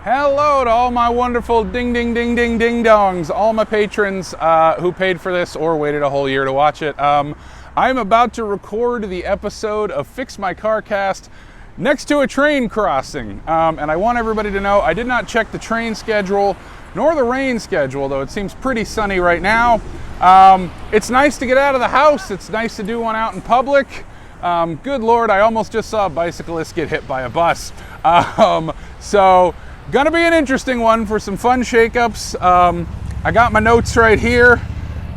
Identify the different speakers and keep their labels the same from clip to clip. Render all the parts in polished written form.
Speaker 1: Hello to all my wonderful ding ding ding ding ding dongs, all my patrons who paid for this or waited a whole year to watch it. I'm about to record the episode of Fix My Car Cast next to a train crossing, and I want everybody to know I did not check the train schedule nor the rain schedule, though it seems pretty sunny right now. It's nice to get out of the house. It's nice to do one out in public. Good Lord, I almost just saw a bicyclist get hit by a bus. So gonna be an interesting one for some fun shakeups. I got my notes right here,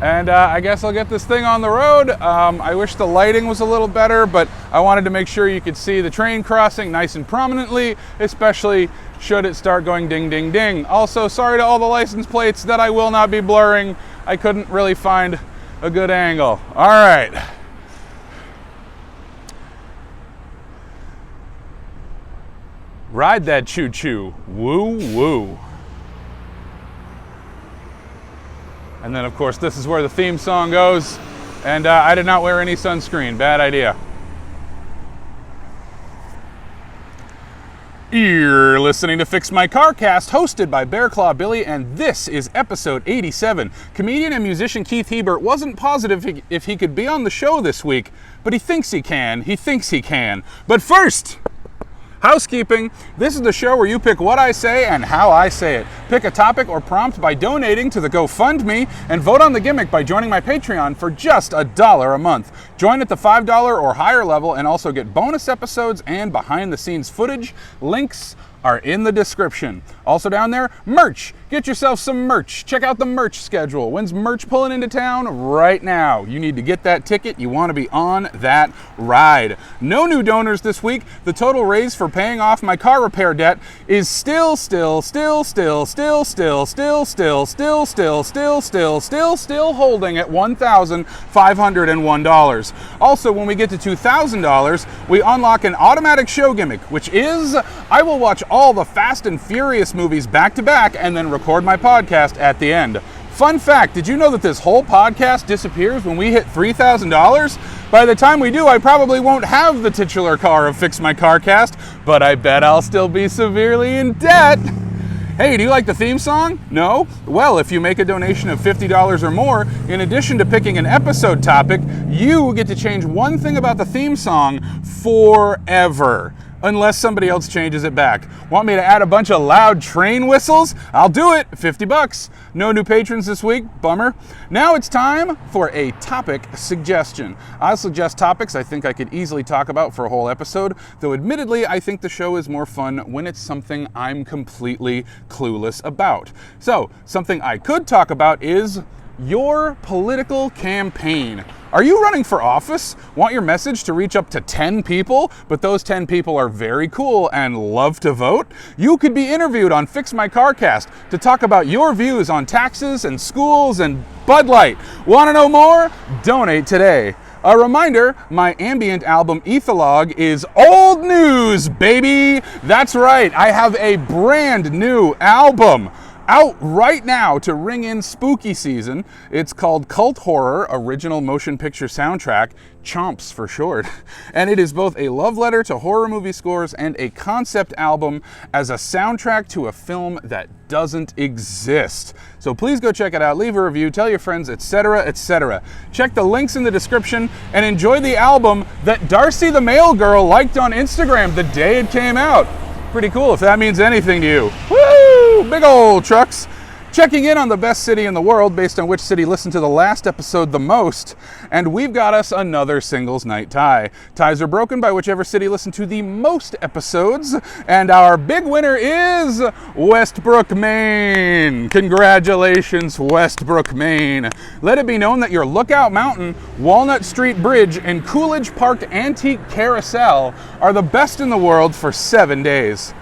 Speaker 1: and I guess I'll get this thing on the road. I wish the lighting was a little better, but I wanted to make sure you could see the train crossing nice and prominently, especially should it start going ding ding ding. Also, sorry to all the license plates that I will not be blurring. I couldn't really find a good angle. All right. Ride that choo-choo, woo-woo. And then, of course, this is where the theme song goes. And I did not wear any sunscreen, bad idea. You're listening to Fix My Car Cast, hosted by Bear Claw Billy, and this is episode 87. Comedian and musician Keith Hebert wasn't positive if he could be on the show this week, but he thinks he can. But first, housekeeping. This is the show where you pick what I say and how I say it. Pick a topic or prompt by donating to the GoFundMe, and vote on the gimmick by joining my Patreon for just $1 a month. Join at the $5 or higher level and also get bonus episodes and behind-the-scenes footage. Links are in the description. Also down there, merch. Get yourself some merch. Check out the merch schedule. When's merch pulling into town? Right now. You need to get that ticket. You want to be on that ride. No new donors this week. The total raise for paying off my car repair debt is still holding at $1,501. Also, when we get to $2,000, we unlock an automatic show gimmick, which is I will watch all the Fast and Furious movies back to back and then record my podcast at the end. Fun fact, did you know that this whole podcast disappears when we hit $3,000? By the time we do, I probably won't have the titular car of Fix My Car Cast, but I bet I'll still be severely in debt. Hey, do you like the theme song? No? Well, if you make a donation of $50 or more, in addition to picking an episode topic, you get to change one thing about the theme song forever. Unless somebody else changes it back. Want me to add a bunch of loud train whistles? I'll do it. $50. No new patrons this week. Bummer. Now it's time for a topic suggestion. I'll suggest topics I think I could easily talk about for a whole episode, though admittedly I think the show is more fun when it's something I'm completely clueless about. So, something I could talk about is your political campaign. Are you running for office? Want your message to reach up to 10 people, but those 10 people are very cool and love to vote? You could be interviewed on Fix My Car Cast to talk about your views on taxes and schools and Bud Light. Want to know more? Donate today. A reminder, my ambient album Ethologue is old news, baby! That's right, I have a brand new album out right now to ring in spooky season. It's called Cult Horror Original Motion Picture Soundtrack, CHOMPS for short. And it is both a love letter to horror movie scores and a concept album as a soundtrack to a film that doesn't exist. So please go check it out, leave a review, tell your friends, etc., etc. Check the links in the description and enjoy the album that Darcy the Mail Girl liked on Instagram the day it came out. Pretty cool if that means anything to you. Woo! Big old trucks. Checking in on the best city in the world based on which city listened to the last episode the most, and we've got us another singles night tie. Ties are broken by whichever city listened to the most episodes, and our big winner is Westbrook, Maine. Congratulations, Westbrook, Maine. Let it be known that your Lookout Mountain, Walnut Street Bridge, and Coolidge Park Antique Carousel are the best in the world for 7 days.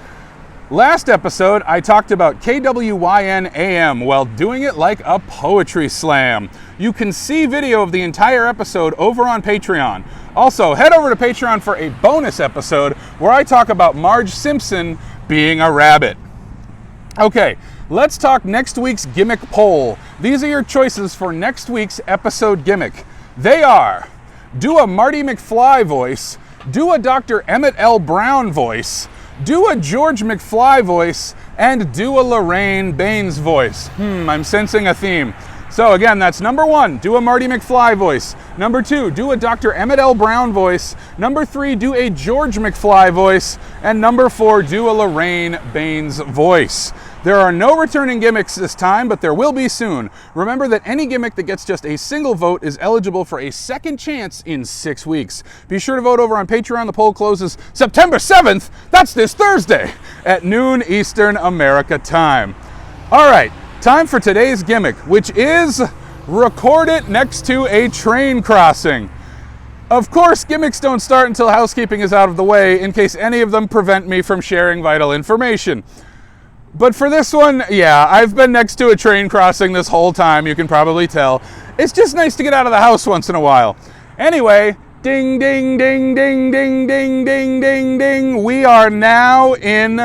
Speaker 1: Last episode, I talked about KWYN AM while doing it like a poetry slam. You can see video of the entire episode over on Patreon. Also, head over to Patreon for a bonus episode where I talk about Marge Simpson being a rabbit. Okay, let's talk next week's gimmick poll. These are your choices for next week's episode gimmick. They are: do a Marty McFly voice, do a Dr. Emmett L. Brown voice, do a George McFly voice, and do a Lorraine Baines voice. I'm sensing a theme. So again, that's number 1, do a Marty McFly voice. Number 2, do a Dr. Emmett L. Brown voice. Number 3, do a George McFly voice. And number 4, do a Lorraine Baines voice. There are no returning gimmicks this time, but there will be soon. Remember that any gimmick that gets just a single vote is eligible for a second chance in 6 weeks. Be sure to vote over on Patreon. The poll closes September 7th. That's this Thursday at noon Eastern America time. All right. Time for today's gimmick, which is record it next to a train crossing. Of course, gimmicks don't start until housekeeping is out of the way, in case any of them prevent me from sharing vital information. But for this one, yeah, I've been next to a train crossing this whole time, you can probably tell. It's just nice to get out of the house once in a while. Anyway, ding, ding, ding, ding, ding, ding, ding, ding, ding. We are now in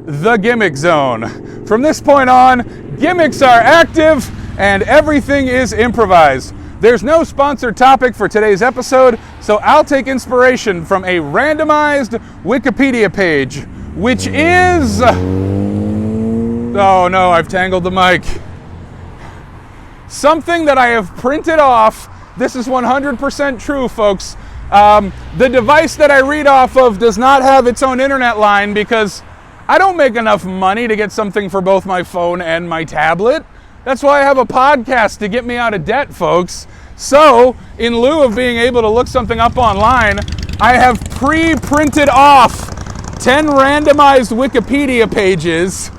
Speaker 1: the gimmick zone. From this point on, gimmicks are active and everything is improvised. There's no sponsored topic for today's episode, so I'll take inspiration from a randomized Wikipedia page, which is... Oh no, I've tangled the mic. Something that I have printed off. This is 100% true, folks. The device that I read off of does not have its own internet line because I don't make enough money to get something for both my phone and my tablet. That's why I have a podcast, to get me out of debt, folks. So, in lieu of being able to look something up online, I have pre-printed off 10 randomized Wikipedia pages.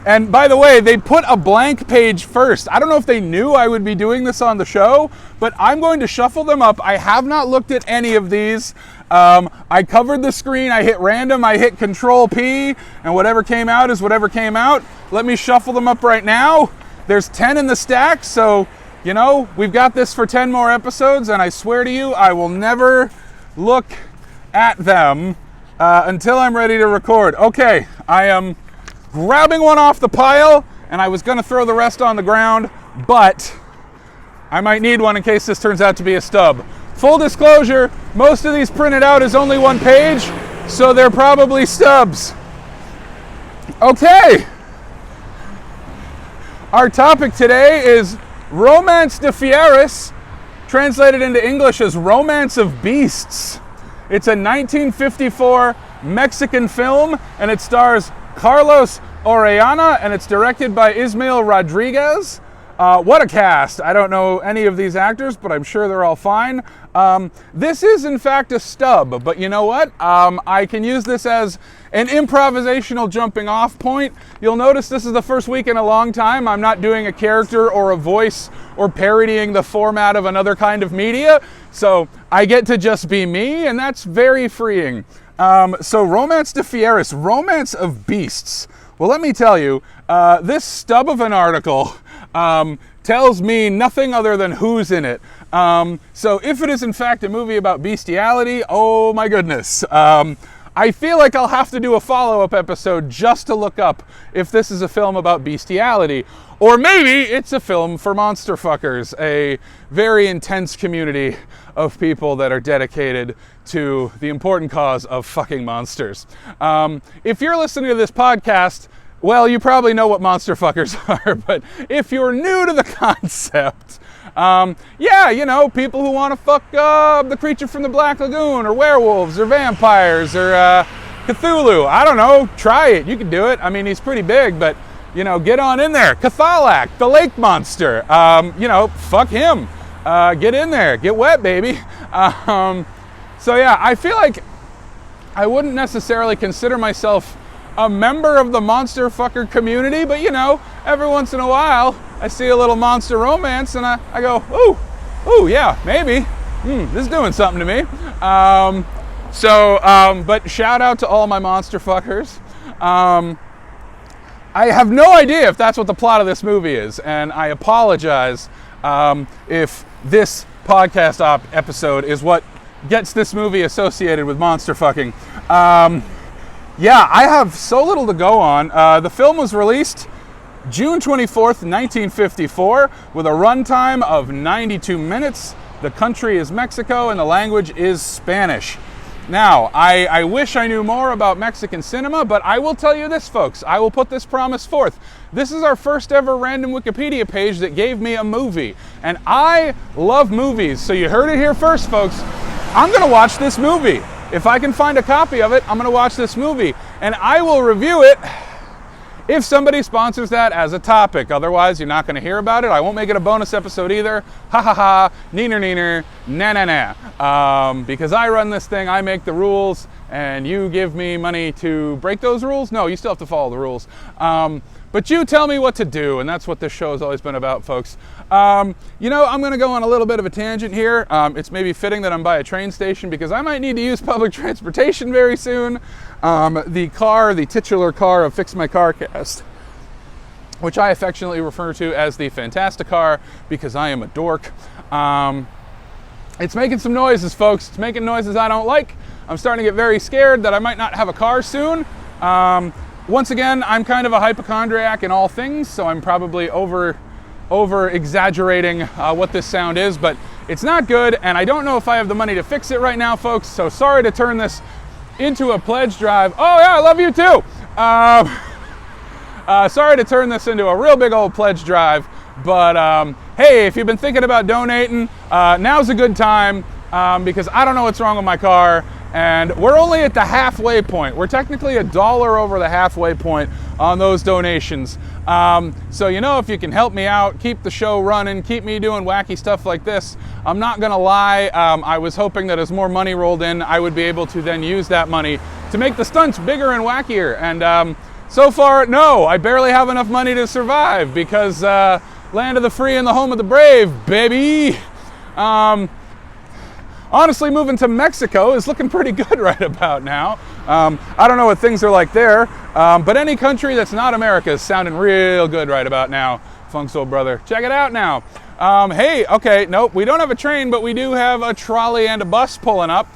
Speaker 1: And by the way, they put a blank page first. I don't know if they knew I would be doing this on the show, but I'm going to shuffle them up. I have not looked at any of these. I covered the screen, I hit random, I hit Control P, and whatever came out is whatever came out. Let me shuffle them up right now. There's 10 in the stack, so, you know, we've got this for 10 more episodes, and I swear to you, I will never look at them until I'm ready to record. Okay, I am grabbing one off the pile, and I was going to throw the rest on the ground, but I might need one in case this turns out to be a stub. Full disclosure, most of these printed out is only one page, so they're probably stubs. Okay. Our topic today is Romance de Fieras, translated into English as Romance of Beasts. It's a 1954 Mexican film, and it stars Carlos Orellana, and it's directed by Ismael Rodriguez. What a cast. I don't know any of these actors, but I'm sure they're all fine. This is, in fact, a stub, but you know what? I can use this as an improvisational jumping off point. You'll notice this is the first week in a long time I'm not doing a character or a voice or parodying the format of another kind of media, so I get to just be me, and that's very freeing. So Romance de Fieras, Romance of Beasts. Well, let me tell you, this stub of an article tells me nothing other than who's in it. So if it is in fact a movie about bestiality, oh my goodness. I feel like I'll have to do a follow-up episode just to look up if this is a film about bestiality. Or maybe it's a film for monster fuckers, a very intense community of people that are dedicated to the important cause of fucking monsters. If you're listening to this podcast, well, you probably know what monster fuckers are, but if you're new to the concept, yeah, you know, people who want to fuck the creature from the Black Lagoon, or werewolves, or vampires, or Cthulhu. I don't know, try it, you can do it. I mean, he's pretty big, but, you know, get on in there. Cthulhu, the lake monster, you know, fuck him. Get in there, get wet, baby. So yeah, I feel like I wouldn't necessarily consider myself a member of the monster fucker community, but you know, every once in a while, I see a little monster romance and I go, ooh, yeah, maybe. This is doing something to me. But shout out to all my monster fuckers. I have no idea if that's what the plot of this movie is, and I apologize if this podcast episode is what gets this movie associated with monster fucking. Yeah, I have so little to go on. The film was released June 24th, 1954, with a runtime of 92 minutes. The country is Mexico, and the language is Spanish. Now, I wish I knew more about Mexican cinema, but I will tell you this, folks. I will put this promise forth. This is our first ever random Wikipedia page that gave me a movie. And I love movies, so you heard it here first, folks. I'm gonna watch this movie. If I can find a copy of it, I'm gonna watch this movie. And I will review it if somebody sponsors that as a topic. Otherwise, you're not going to hear about it. I won't make it a bonus episode either. Ha ha ha, neener neener, na na na. Because I run this thing, I make the rules, and you give me money to break those rules? No, you still have to follow the rules. But you tell me what to do, and that's what this show has always been about, folks. You know, I'm going to go on a little bit of a tangent here. It's maybe fitting that I'm by a train station because I might need to use public transportation very soon. The titular car of Fix My Carcast, which I affectionately refer to as the Fantasticar because I am a dork. It's making some noises, folks. It's making noises I don't like. I'm starting to get very scared that I might not have a car soon. Once again, I'm kind of a hypochondriac in all things, so I'm probably over exaggerating what this sound is, but it's not good, and I don't know if I have the money to fix it right now, folks, so sorry to turn this into a pledge drive. Oh yeah, I love you too. Sorry to turn this into a real big old pledge drive, but hey, if you've been thinking about donating, now's a good time because I don't know what's wrong with my car, and we're only at the halfway point. We're technically $1 over the halfway point on those donations. So, you know, if you can help me out, keep the show running, keep me doing wacky stuff like this, I'm not gonna lie, I was hoping that as more money rolled in, I would be able to then use that money to make the stunts bigger and wackier. And so far, no, I barely have enough money to survive because land of the free and the home of the brave, baby. Honestly, moving to Mexico is looking pretty good right about now. I don't know what things are like there, but any country that's not America is sounding real good right about now. Funk Soul Brother, check it out now. Hey, okay, nope, we don't have a train, but we do have a trolley and a bus pulling up.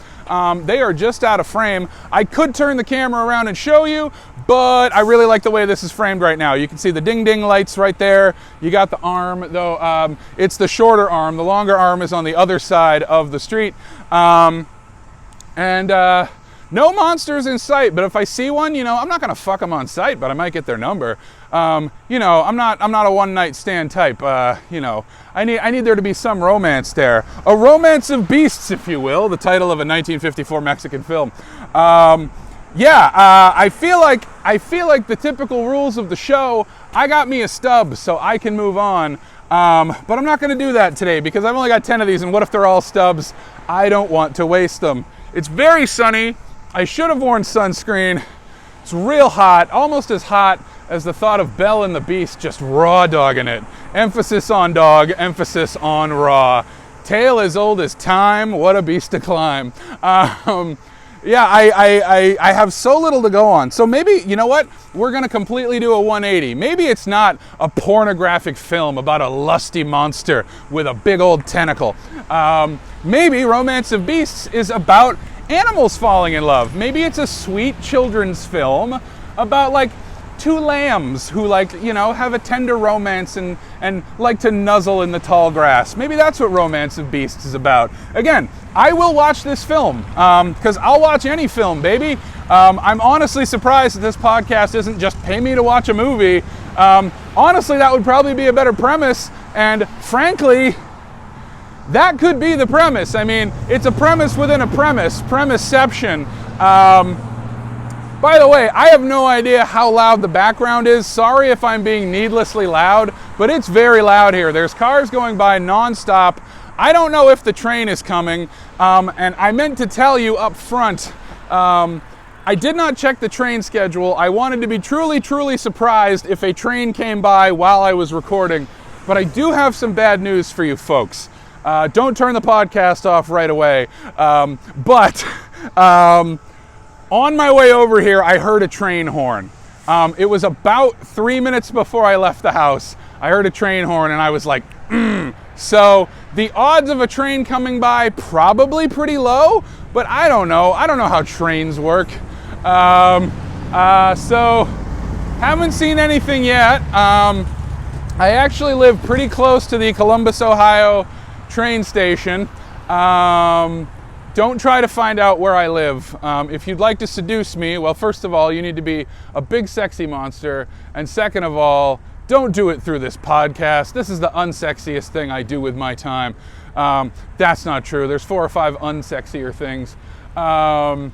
Speaker 1: They are just out of frame. I could turn the camera around and show you, but I really like the way this is framed right now. You can see the ding-ding lights right there. You got the arm, though it's the shorter arm. The longer arm is on the other side of the street. No monsters in sight, but if I see one, you know, I'm not gonna fuck them on sight, but I might get their number. You know, I'm not a one-night stand type. You know, I need there to be some romance there. A romance of beasts, if you will, the title of a 1954 Mexican film. I feel like the typical rules of the show, I got me a stub so I can move on. But I'm not gonna do that today because I've only got 10 of these, and what if they're all stubs? I don't want to waste them. It's very sunny. I should have worn sunscreen. It's real hot, almost as hot as the thought of Belle and the Beast just raw dogging it. Emphasis on dog, emphasis on raw. Tale as old as time, what a beast to climb. Yeah, I have so little to go on. So maybe, you know what? We're going to completely do a 180. Maybe it's not a pornographic film about a lusty monster with a big old tentacle. Maybe Romance of Beasts is about animals falling in love. Maybe it's a sweet children's film about like two lambs who like, you know, have a tender romance and like to nuzzle in the tall grass. Maybe that's what Romance of Beasts is about. Again, I will watch this film because I'll watch any film, baby. I'm honestly surprised that this podcast isn't just pay me to watch a movie. Honestly, that would probably be a better premise, and frankly, that could be the premise. I mean, it's a premise within a premise, premisception. By the way, I have no idea how loud the background is. Sorry if I'm being needlessly loud, but it's very loud here. There's cars going by nonstop. I don't know if the train is coming, and I meant to tell you up front, I did not check the train schedule. I wanted to be truly surprised if a train came by while I was recording, but I do have some bad news for you folks. Don't turn the podcast off right away. On my way over here, I heard a train horn. It was about 3 minutes before I left the house. I heard a train horn and I was like, So the odds of a train coming by, probably pretty low, but I don't know. I don't know how trains work. So haven't seen anything yet. I actually live pretty close to the Columbus, Ohio train station. don't try to find out where I live. If you'd like to seduce me, well, first of all, you need to be a big sexy monster. And second of all, don't do it through this podcast. This is the unsexiest thing I do with my time. That's not true. There's 4 or 5 unsexier things. I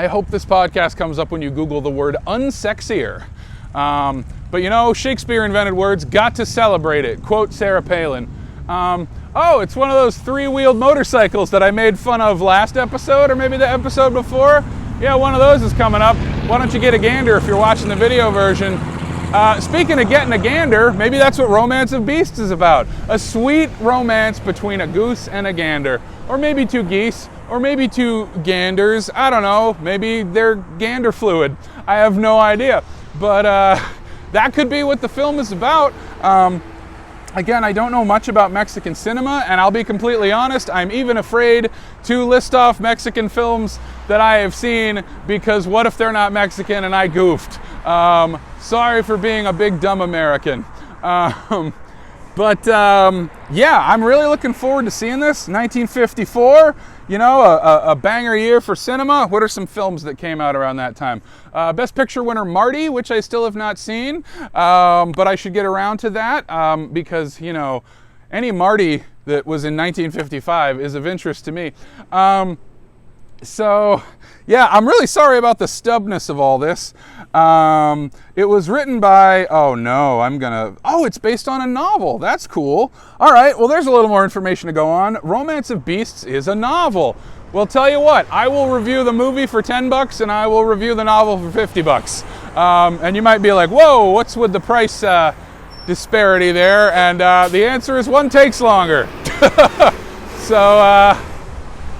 Speaker 1: hope this podcast comes up when you Google the word unsexier. But you know, Shakespeare invented words, got to celebrate it. Quote Sarah Palin. Oh, it's one of those 3-wheeled motorcycles that I made fun of last episode, or maybe the episode before. Yeah, one of those is coming up. Why don't you get a gander if you're watching the video version? Speaking of getting a gander, maybe that's what Romance of Beasts is about. A sweet romance between a goose and a gander. Or maybe 2 geese, or maybe 2 ganders. I don't know, maybe they're gander fluid. I have no idea. But that could be what the film is about. Again, I don't know much about Mexican cinema, and I'll be completely honest, I'm even afraid to list off Mexican films that I have seen, because what if they're not Mexican and I goofed? Sorry for being a big dumb American. Yeah, I'm really looking forward to seeing this. 1954, you know, a banger year for cinema. What are some films that came out around that time? Best Picture winner Marty, which I still have not seen, but I should get around to that, because, you know, any Marty that was in 1955 is of interest to me. So, yeah, I'm really sorry about the stubness of all this. It was written by, it's based on a novel. That's cool. All right, well, there's a little more information to go on. Romance of Beasts is a novel. Well, tell you what, I will review the movie for $10 and I will review the novel for $50. And you might be like, whoa, what's with the price disparity there? And the answer is one takes longer.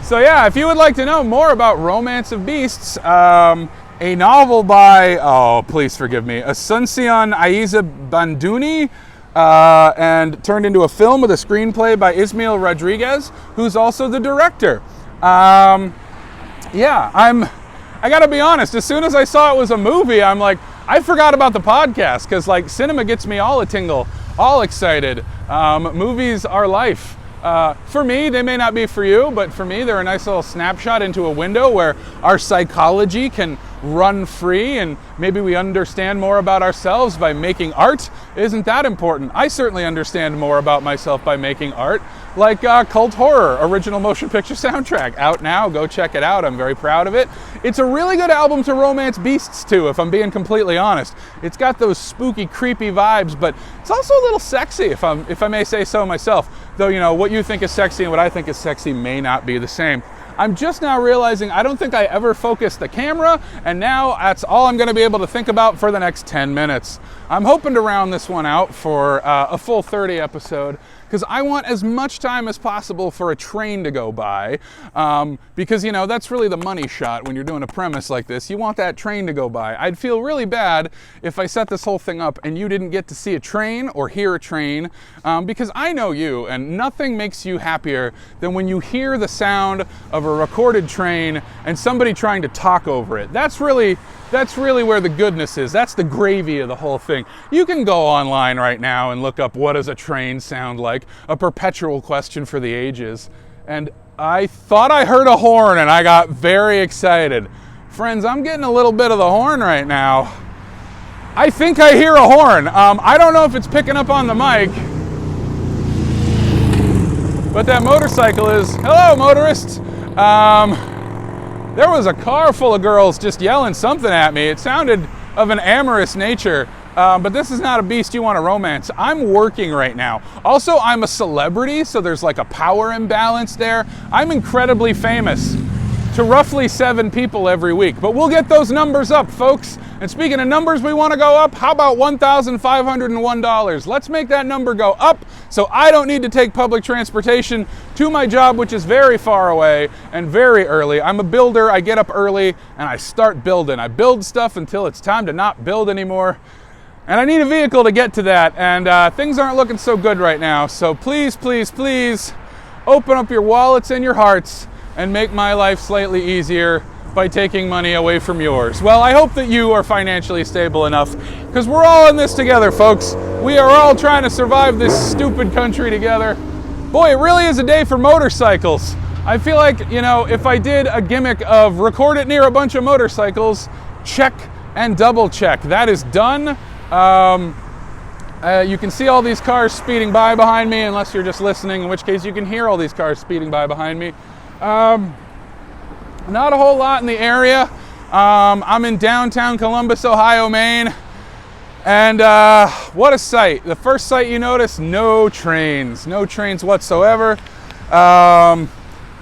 Speaker 1: So yeah, if you would like to know more about Romance of Beasts, a novel by, please forgive me, Asuncion Aiza Banduni, and turned into a film with a screenplay by Ismael Rodriguez, who's also the director. I gotta be honest, as soon as I saw it was a movie, I'm like, I forgot about the podcast, because like cinema gets me all a tingle, all excited. Movies are life. For me, they may not be for you, but for me, they're a nice little snapshot into a window where our psychology can run free, and maybe we understand more about ourselves by making art. Isn't that important? I certainly understand more about myself by making art, like Cult Horror, original motion picture soundtrack, out now. Go check it out. I'm very proud of it. It's a really good album to Romance Beasts too, if I'm being completely honest. It's got those spooky, creepy vibes, but it's also a little sexy, if I may say so myself. Though, you know, what you think is sexy and what I think is sexy may not be the same. I'm just now realizing I don't think I ever focused the camera, and now that's all I'm going to be able to think about for the next 10 minutes. I'm hoping to round this one out for a full 30 episode, because I want as much time as possible for a train to go by, because, you know, that's really the money shot when you're doing a premise like this. You want that train to go by. I'd feel really bad if I set this whole thing up and you didn't get to see a train or hear a train, because I know you, and nothing makes you happier than when you hear the sound of a recorded train and somebody trying to talk over it. That's really where the goodness is. That's the gravy of the whole thing. You can go online right now and look up what does a train sound like, a perpetual question for the ages. And I thought I heard a horn and I got very excited. Friends, I'm getting a little bit of the horn right now. I think I hear a horn. I don't know if it's picking up on the mic, but that motorcycle is, hello motorists. There was a car full of girls just yelling something at me. It sounded of an amorous nature, but this is not a beast you want to romance. I'm working right now. Also, I'm a celebrity, so there's like a power imbalance there. I'm incredibly famous to roughly 7 people every week, but we'll get those numbers up, folks. And speaking of numbers we want to go up, how about $1,501? Let's make that number go up so I don't need to take public transportation to my job, which is very far away and very early. I'm a builder. I get up early and I start building. I build stuff until it's time to not build anymore. And I need a vehicle to get to that, and things aren't looking so good right now. So please, please, please open up your wallets and your hearts and make my life slightly easier by taking money away from yours. Well, I hope that you are financially stable enough, because we're all in this together, folks. We are all trying to survive this stupid country together. Boy, it really is a day for motorcycles. I feel like, you know, if I did a gimmick of record it near a bunch of motorcycles, check and double check. That is done. You can see all these cars speeding by behind me, unless you're just listening, in which case you can hear all these cars speeding by behind me. Not a whole lot in the area. I'm in downtown Columbus, Ohio, Maine. And what a sight. The first sight you notice, no trains whatsoever.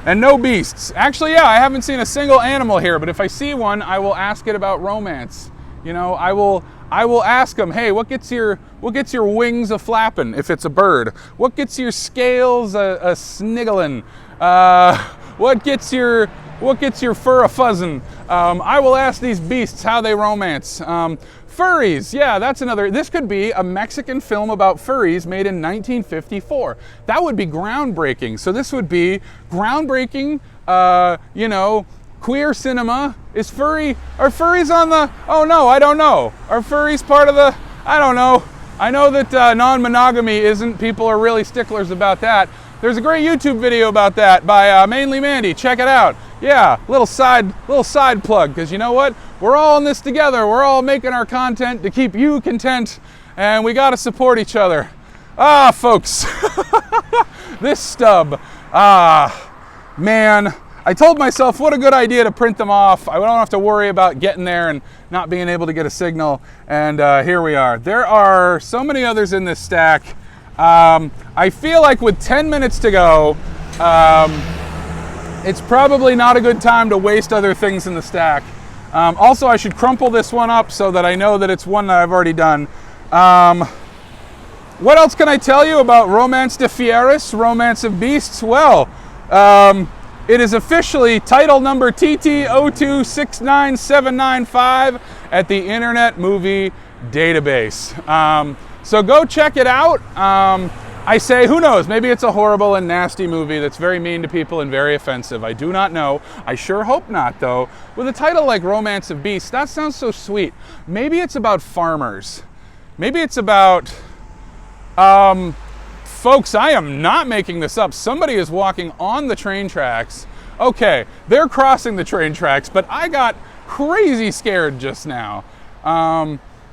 Speaker 1: And no beasts. Actually, yeah, I haven't seen a single animal here, but if I see one, I will ask it about romance. You know, I will ask them, hey, what gets your wings a flapping if it's a bird? What gets your scales a sniggling? What gets your fur a fuzzing? I will ask these beasts how they romance. Furries, yeah, that's another. This could be a Mexican film about furries made in 1954. That would be groundbreaking. So this would be groundbreaking, you know, queer cinema. Are furries on the, oh no, I don't know. Are furries part of the, I don't know. I know that non-monogamy isn't, people are really sticklers about that. There's a great YouTube video about that by Mainly Mandy, check it out. Yeah, little side plug, because you know what? We're all in this together. We're all making our content to keep you content, and we got to support each other. Ah, folks, this stub. Ah, man, I told myself what a good idea to print them off. I don't have to worry about getting there and not being able to get a signal, and here we are. There are so many others in this stack. I feel like with 10 minutes to go, it's probably not a good time to waste other things in the stack. Also, I should crumple this one up so that I know that it's one that I've already done. What else can I tell you about Romance de Fieras, Romance of Beasts? Well, it is officially title number TT0269795 at the Internet Movie Database. So go check it out. I say, who knows, maybe it's a horrible and nasty movie that's very mean to people and very offensive. I do not know. I sure hope not, though. With a title like Romance of Beasts, that sounds so sweet. Maybe it's about farmers. Maybe it's about, folks, I am not making this up. Somebody is walking on the train tracks. Okay, they're crossing the train tracks, but I got crazy scared just now.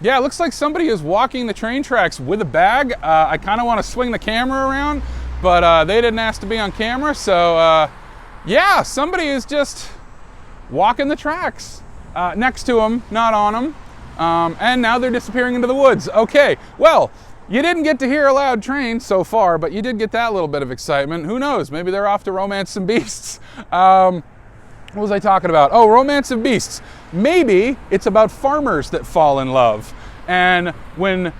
Speaker 1: Yeah, it looks like somebody is walking the train tracks with a bag. I kind of want to swing the camera around, but they didn't ask to be on camera. So, yeah, somebody is just walking the tracks next to them, not on them. And now they're disappearing into the woods. Okay, well, you didn't get to hear a loud train so far, but you did get that little bit of excitement. Who knows? Maybe they're off to romance some beasts. What was I talking about? Oh, Romance of Beasts. Maybe it's about farmers that fall in love. And when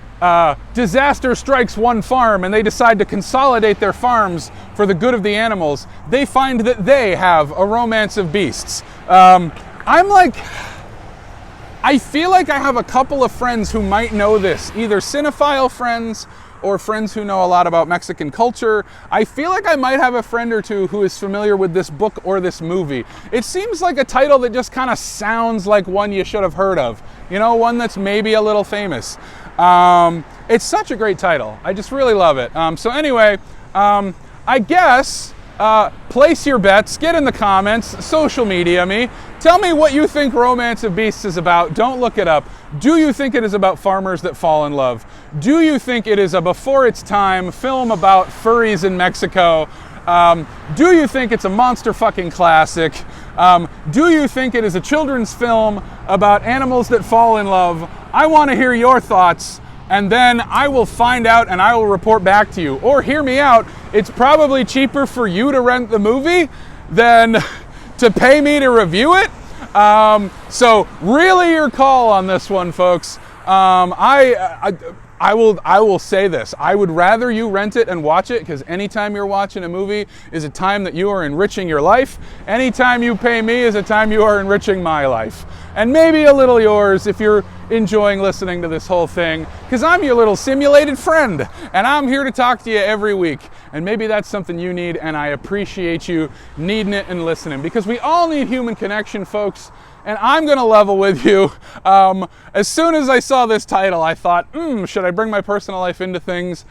Speaker 1: disaster strikes one farm and they decide to consolidate their farms for the good of the animals, they find that they have a romance of beasts. I feel like I have a couple of friends who might know this, either cinephile friends or friends who know a lot about Mexican culture. I feel like I might have a friend or two who is familiar with this book or this movie. It seems like a title that just kind of sounds like one you should have heard of. You know, one that's maybe a little famous. It's such a great title. I just really love it. So anyway, I guess place your bets, get in the comments, social media me. Tell me what you think Romance of Beasts is about. Don't look it up. Do you think it is about farmers that fall in love? Do you think it is a before its time film about furries in Mexico? Do you think it's a monster fucking classic? Do you think it is a children's film about animals that fall in love? I want to hear your thoughts, and then I will find out and I will report back to you. Or hear me out, it's probably cheaper for you to rent the movie than to pay me to review it. So really your call on this one, folks. I will say this. I would rather you rent it and watch it, because anytime you're watching a movie is a time that you are enriching your life. Anytime you pay me is a time you are enriching my life. And maybe a little yours if you're enjoying listening to this whole thing, because I'm your little simulated friend, and I'm here to talk to you every week. And maybe that's something you need, and I appreciate you needing it and listening, because we all need human connection, folks. And I'm going to level with you. As soon as I saw this title, I thought, should I bring my personal life into things?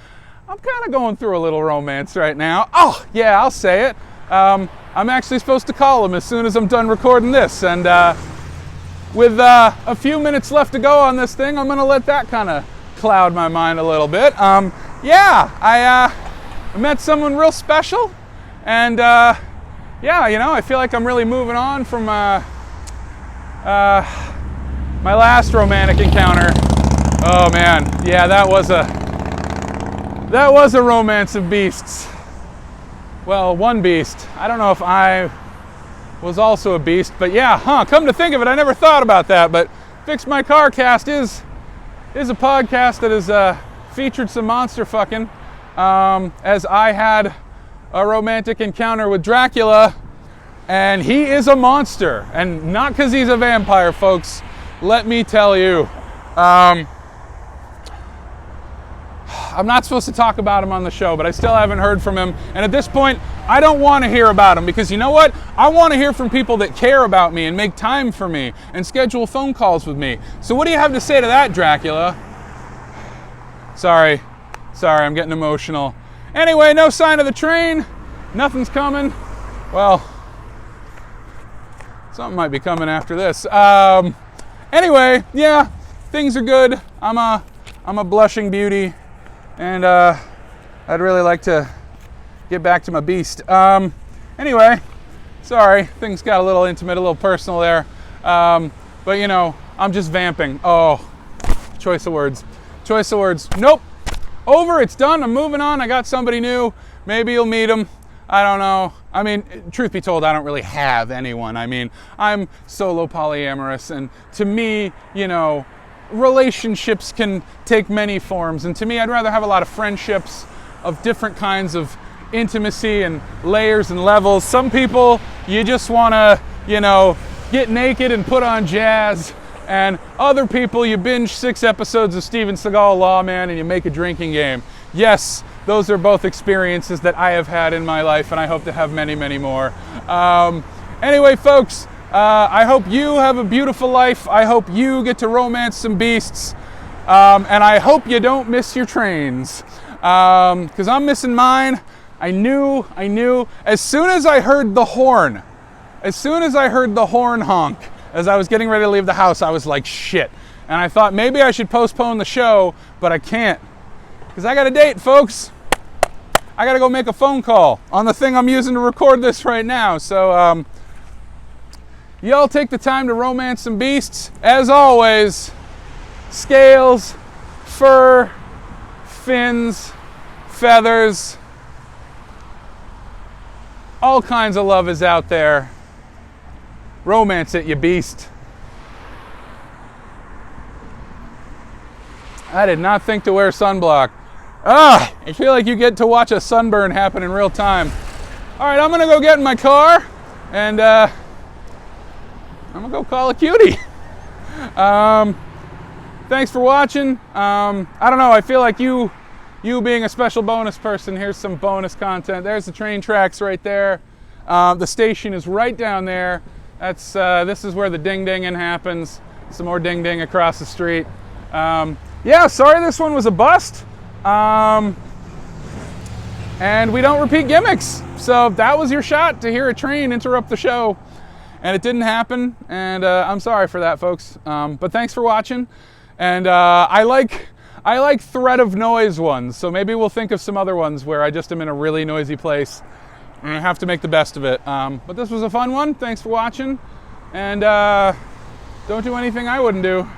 Speaker 1: I'm kind of going through a little romance right now. Oh, yeah, I'll say it. I'm actually supposed to call him as soon as I'm done recording this. And with a few minutes left to go on this thing, I'm going to let that kind of cloud my mind a little bit. I met someone real special. And I feel like I'm really moving on from my last romantic encounter. Oh man, yeah, that was a romance of beasts. Well, one beast. I don't know if I was also a beast, but yeah, come to think of it, I never thought about that. But Fix My Car Cast is a podcast that has featured some monster fucking, as I had a romantic encounter with Dracula, and he is a monster, and not because he's a vampire, folks. Let me tell you. I'm not supposed to talk about him on the show, but I still haven't heard from him. And at this point, I don't want to hear about him, because you know what? I want to hear from people that care about me and make time for me and schedule phone calls with me. So what do you have to say to that, Dracula? Sorry, I'm getting emotional. Anyway, no sign of the train. Nothing's coming. Well, something might be coming after this. Anyway, yeah, things are good. I'm a blushing beauty, and I'd really like to get back to my beast. Anyway, sorry, things got a little intimate, a little personal there. But you know, I'm just vamping. Oh, choice of words. Nope. Over, it's done, I'm moving on, I got somebody new. Maybe you'll meet him. I don't know. I mean, truth be told, I don't really have anyone. I mean, I'm solo polyamorous, and to me, you know, relationships can take many forms. And to me, I'd rather have a lot of friendships of different kinds of intimacy and layers and levels. Some people, you just want to, you know, get naked and put on jazz. And other people, you binge 6 episodes of Steven Seagal Lawman and you make a drinking game. Yes, those are both experiences that I have had in my life, and I hope to have many, many more. Anyway, folks, I hope you have a beautiful life. I hope you get to romance some beasts. And I hope you don't miss your trains. Because I'm missing mine. I knew. As soon as I heard the horn honk, as I was getting ready to leave the house, I was like, shit. And I thought maybe I should postpone the show, but I can't. Because I got a date, folks. I got to go make a phone call on the thing I'm using to record this right now. So, y'all take the time to romance some beasts. As always, scales, fur, fins, feathers, all kinds of love is out there. Romance it, you beast. I did not think to wear sunblock. I feel like you get to watch a sunburn happen in real time. All right, I'm going to go get in my car, and I'm going to go call a cutie. Thanks for watching. I don't know, I feel like you being a special bonus person, here's some bonus content. There's the train tracks right there. The station is right down there. That's this is where the ding-dinging happens. Some more ding-ding across the street. Yeah, sorry this one was a bust. And we don't repeat gimmicks. So that was your shot to hear a train interrupt the show. And it didn't happen. And I'm sorry for that, folks. But thanks for watching. And I like threat of noise ones. So maybe we'll think of some other ones where I just am in a really noisy place. And I have to make the best of it. But this was a fun one. Thanks for watching. And don't do anything I wouldn't do.